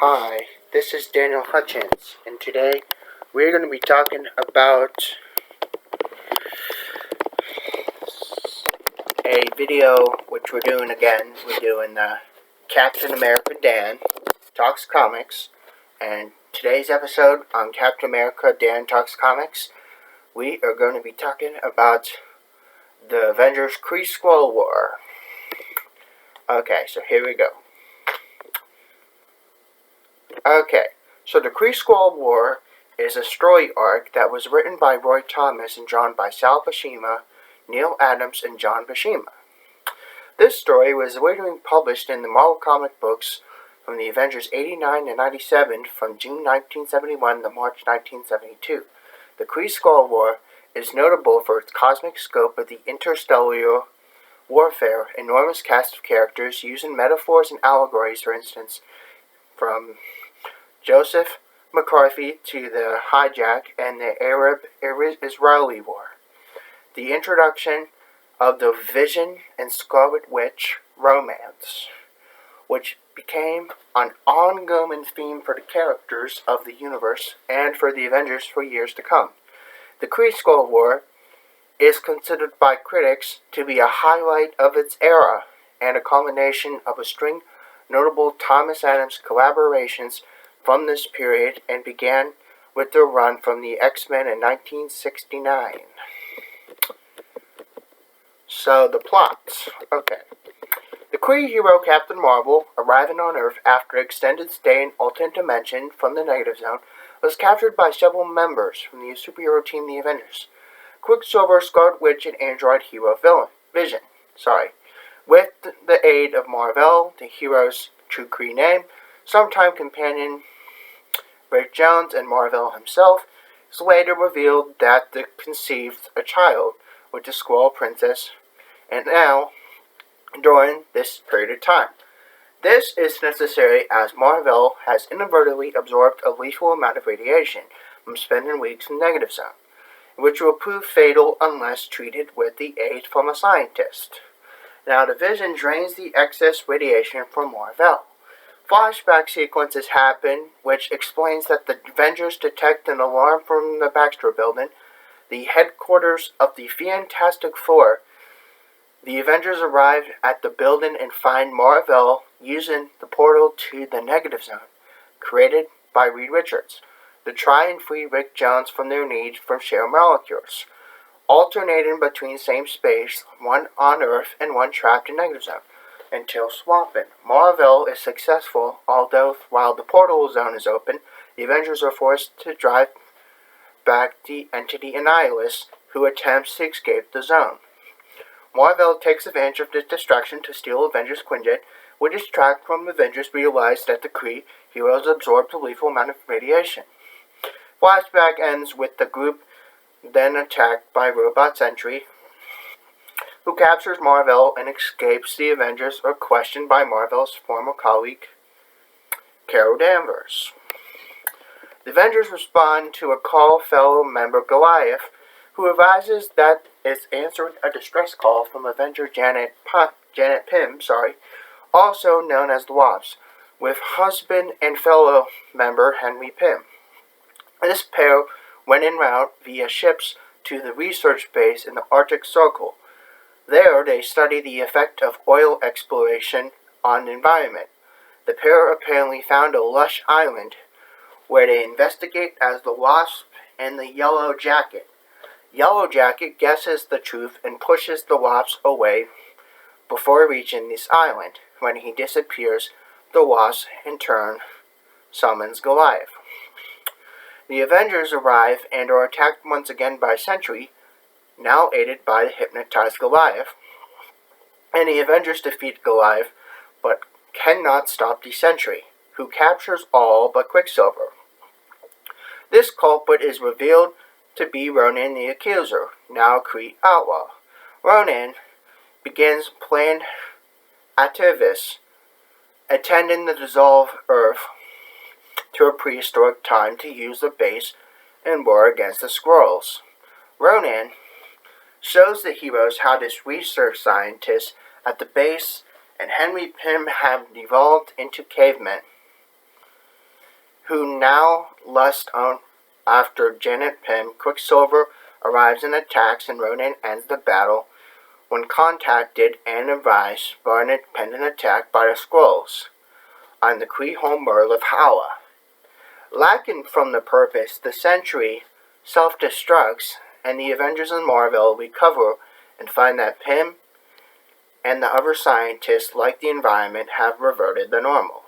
Hi, this is Daniel Hutchins, and today we're going to be talking about a video which we're doing again. We're doing Captain America Dan Talks Comics, and today's episode on Captain America Dan Talks Comics, we are going to be talking about the Avengers Kree-Skrull War. Okay, so here we go. Okay, so the Kree-Skrull War is a story arc that was written by Roy Thomas and drawn by Sal Buscema, Neil Adams, and John Buscema. This story was originally published in the Marvel comic books from the Avengers 89 and 97 from June 1971 to March 1972. The Kree-Skrull War is notable for its cosmic scope of the interstellar warfare, enormous cast of characters using metaphors and allegories, for instance, from Joseph McCarthy to the hijack and the Arab-Israeli War. The introduction of the Vision and Scarlet Witch romance, which became an ongoing theme for the characters of the universe and for the Avengers for years to come. The Kree-Skrull War is considered by critics to be a highlight of its era and a culmination of a string of notable Thomas Adams collaborations from this period, and began with their run from the X-Men in 1969. So, the plots. Okay. The Kree hero Captain Marvel, arriving on Earth after an extended stay in alternate dimension from the Negative Zone, was captured by several members from the superhero team The Avengers. Quicksilver, Scarlet Witch, and android hero Vision. With the aid of Mar-Vell, the hero's true Kree name, sometime companion Rick Jones, and Mar-Vell himself, is later revealed that they conceived a child with the Skrull Princess, and now, during this period of time. This is necessary as Mar-Vell has inadvertently absorbed a lethal amount of radiation from spending weeks in the Negative Zone, which will prove fatal unless treated with the aid from a scientist. Now, the Vision drains the excess radiation from Mar-Vell. Flashback sequences happen, which explains that the Avengers detect an alarm from the Baxter Building, the headquarters of the Fantastic Four. The Avengers arrive at the building and find Mar-Vell using the portal to the Negative Zone, created by Reed Richards, to try and free Rick Jones from their need for shared molecules, alternating between same space, one on Earth and one trapped in Negative Zone, until swapping. Mar-Vell is successful, although while the portal zone is open, the Avengers are forced to drive back the entity Annihilus, who attempts to escape the zone. Mar-Vell takes advantage of this distraction to steal Avengers Quinjet, which is tracked from Avengers realize that the Kree heroes absorbed a lethal amount of radiation. Flashback ends with the group then attacked by Robot Sentry, who captures Mar-Vell and escapes. The Avengers are questioned by Mar-Vell's former colleague, Carol Danvers. The Avengers respond to a call fellow member Goliath, who advises that it's answering a distress call from Avenger Janet Pym, also known as the Wasp, with husband and fellow member Henry Pym. This pair went en route via ships to the research base in the Arctic Circle. There, they study the effect of oil exploration on the environment. The pair apparently found a lush island, where they investigate as the Wasp and the Yellow Jacket. Yellow Jacket guesses the truth and pushes the Wasp away before reaching this island. When he disappears, the Wasp, in turn, summons Goliath. The Avengers arrive and are attacked once again by Sentry, now aided by the hypnotized Goliath, and the Avengers defeat Goliath, but cannot stop the Sentry, who captures all but Quicksilver. This culprit is revealed to be Ronan the Accuser, now Kree outlaw. Ronan begins planned activists attending the dissolved Earth to a prehistoric time to use the base in war against the Skrulls. Ronan shows the heroes how this research scientist at the base and Henry Pym have evolved into cavemen. who now lust after Janet Pym. Quicksilver arrives and attacks, and Ronan ends the battle when contacted and advised by an independent attack by the Skrulls on the Kree homeworld of Hala. Lacking from the purpose, the Sentry self-destructs, and the Avengers and Marvel recover and find that Pym and the other scientists, like the environment, have reverted to normal.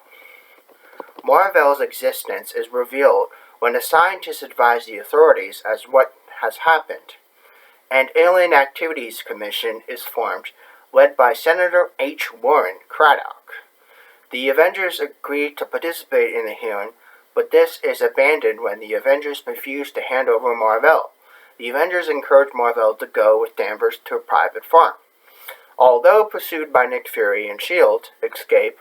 Marvel's existence is revealed when the scientists advise the authorities as what has happened. An Alien Activities Commission is formed, led by Senator H. Warren Craddock. The Avengers agree to participate in the hearing, but this is abandoned when the Avengers refuse to hand over Marvel. The Avengers encourage Marvel to go with Danvers to a private farm. Although pursued by Nick Fury and S.H.I.E.L.D. escape,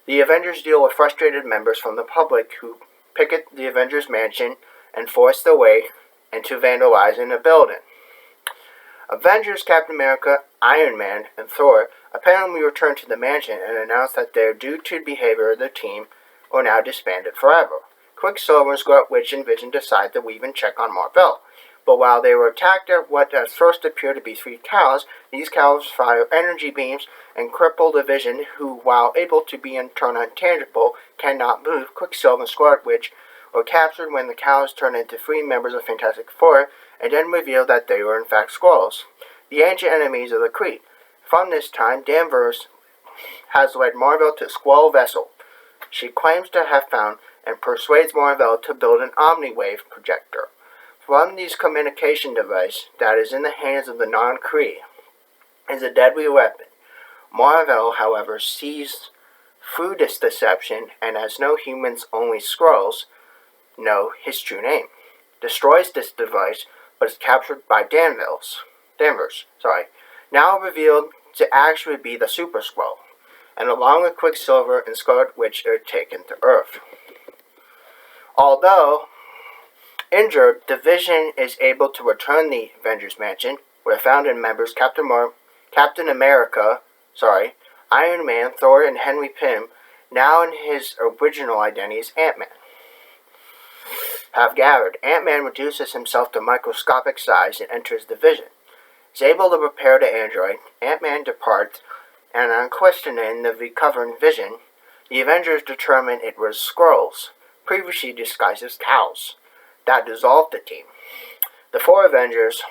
the Avengers deal with frustrated members from the public who picket the Avengers mansion and force their way into vandalizing the building. Avengers, Captain America, Iron Man, and Thor apparently return to the mansion and announce that due to the behavior of the team, are now disbanded forever. Quicksilver, Scarlet Witch, and Vision decide to leave and check on Marvel. But while they were attacked at what at first appeared to be 3 cows, these cows fire energy beams and cripple the Vision, who, while able to be turned intangible, cannot move. Quicksilver and Scarlet Witch were captured when the cows turned into 3 members of Fantastic Four, and then revealed that they were in fact Skrulls, the ancient enemies of the Kree. From this time, Danvers has led Marvel to a Skrull vessel she claims to have found, and persuades Marvel to build an Omni-Wave projector. From this communication device that is in the hands of the non-Kree is a deadly weapon. Marvel, however, sees through this deception and, as no humans, only Skrulls know his true name, destroys this device, but is captured by Danvers, now revealed to actually be the Super Skrull, and along with Quicksilver and Scarlet Witch are taken to Earth. Although injured, the Vision is able to return the Avengers Mansion, where founding members Captain America, Iron Man, Thor, and Henry Pym, now in his original identity as Ant-Man, have gathered. Ant-Man reduces himself to microscopic size and enters the Vision. He's able to repair the android. Ant-Man departs, and on questioning the recovering Vision, the Avengers determine it was Skrulls, previously disguised as cows, that dissolved the team. The 4 Avengers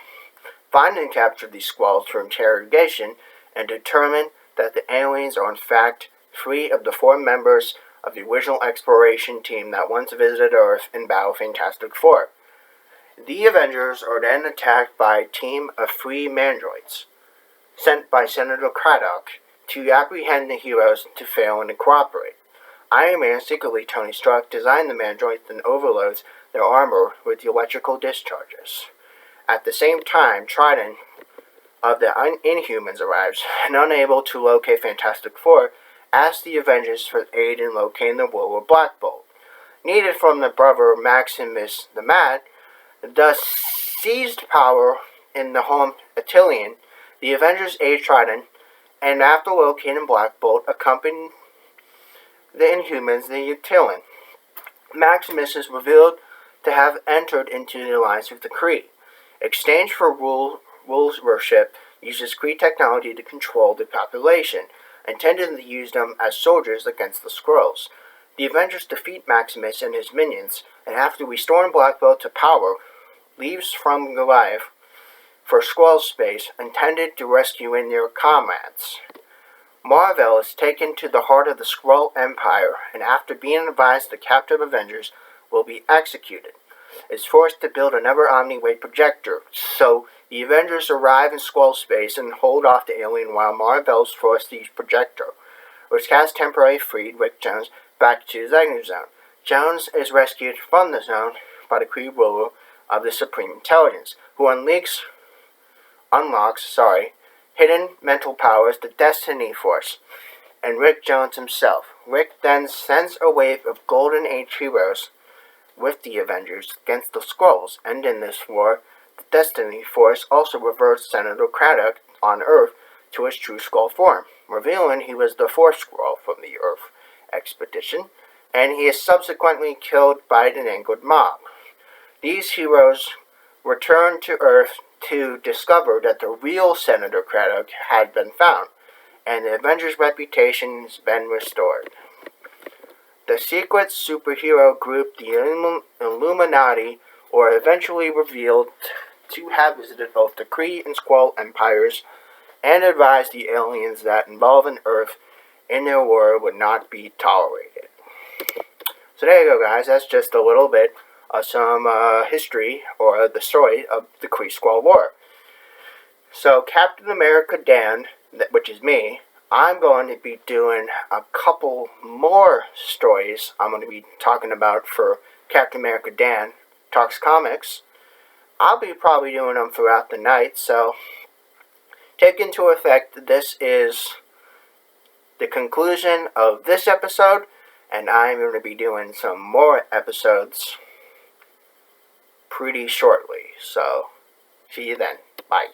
find and capture these Skrulls for interrogation and determine that the aliens are in fact 3 of the 4 members of the original exploration team that once visited Earth in Battle Fantastic Four. The Avengers are then attacked by a team of 3 mandroids, sent by Senator Craddock to apprehend the heroes to fail and to cooperate. Iron Man, secretly Tony Stark, designed the mandroids and overloads their armor with the electrical discharges. At the same time, Trident of the Inhumans arrives, and unable to locate Fantastic Four, asks the Avengers for aid in locating the Willow Black Bolt. Needed from the brother Maximus the Mad, thus seized power in the home Attilan, the Avengers aid Trident, and after locating Black Bolt, accompany the Inhumans the Attilan. Maximus is revealed to have entered into the alliance with the Kree. Exchange for rulership uses Kree technology to control the population, intending to use them as soldiers against the Skrulls. The Avengers defeat Maximus and his minions, and after restoring Black Bolt to power, leaves from Goliath for Skrull space, intended to rescuing their comrades. Marvel is taken to the heart of the Skrull Empire, and after being advised the captive Avengers will be executed, is forced to build another Omni-Wave projector. So the Avengers arrive in Skrull space and hold off the alien while Marvel's forced to use projector, which has temporarily freed Rick Jones back to the Danger Zone. Jones is rescued from the zone by the Kree ruler of the Supreme Intelligence, who unlocks hidden mental powers, the Destiny Force, and Rick Jones himself. Rick then sends a wave of Golden Age heroes with the Avengers against the Skrulls, and in this war, the Destiny Force also reversed Senator Craddock on Earth to his true Skrull form, revealing he was the 4th Skrull from the Earth expedition, and he is subsequently killed by the Nangwood mob. These heroes return to Earth to discover that the real Senator Craddock had been found, and the Avengers' reputation has been restored. The secret superhero group, the Illuminati, were eventually revealed to have visited both the Kree and Skrull empires and advised the aliens that involving Earth in their war would not be tolerated. So there you go, guys. That's just a little bit of some history or the story of the Kree-Skrull War. So Captain America Dan, which is me, I'm going to be doing a couple more stories I'm going to be talking about for Captain America Dan Talks Comics. I'll be probably doing them throughout the night, so take into effect that this is the conclusion of this episode, and I'm going to be doing some more episodes pretty shortly. So, see you then. Bye.